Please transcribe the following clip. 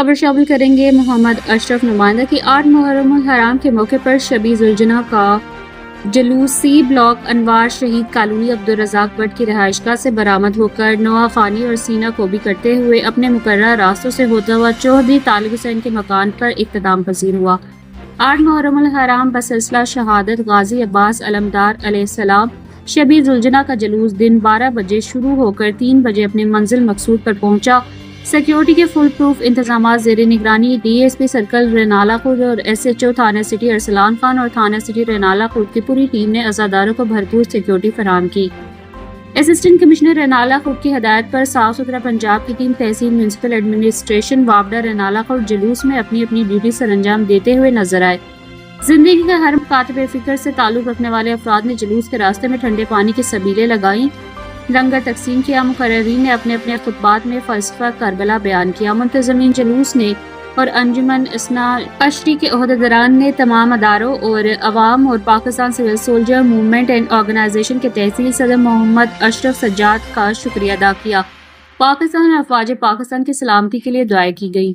خبر شامل کریں گے محمد اشرف نمائندہ کی 8 محرم الحرام کے موقع پر شبِ ذوالجناح کا جلوس سی بلاک انوار شہید کالونی عبدالرزاق بٹ کی رہائش گاہ سے برآمد ہو کر نوحہ خوانی اور سینہ کوبی کرتے ہوئے اپنے مقررہ راستوں سے ہوتا ہوا چوہدری طالب حسین کے مکان پر اختتام پذیر ہوا۔ 8 محرم الحرام بسلسلہ شہادت غازی عباس علمدار علیہ السلام شبِ ذوالجناح کا جلوس دن 12 بجے شروع ہو کر 3 بجے اپنے منزل مقصود پر پہنچا۔ سیکیورٹی کے فل پروف انتظامات زیر نگرانی D S P circle Renala Khurd اور ایس ایچ او تھانہ سٹی ارسلان خان اور تھانہ سٹی رینالہ خورد کی پوری ٹیم نے عزاداروں کو بھرپور سیکیورٹی فراہم کی۔ اسسٹنٹ کمشنر رینالہ خورد کی ہدایت پر صاف ستھرا پنجاب کی ٹیم تحصیل میونسپل ایڈمنسٹریشن وابڈہ رینالہ خورد جلوس میں اپنی اپنی ڈیوٹی سر انجام دیتے ہوئے نظر آئے۔ زندگی کا ہر مکاتب فکر سے تعلق رکھنے والے افراد نے جلوس کے راستے میں ٹھنڈے پانی کی سبیلیں لگائیں، لنگر تقسیم کیا، مقررین نے اپنے اپنے خطبات میں فلسفہ کربلا بیان کیا، منتظمین جلوس نے اور انجمن اثنا عشری کے عہدیداران نے تمام اداروں اور عوام اور Pakistan civil soldier movement and organization کے تحصیل صدر محمد اشرف سجاد کا شکریہ ادا کیا۔ پاکستان اور افواج پاکستان کی سلامتی کے لیے دعائیں کی گئیں۔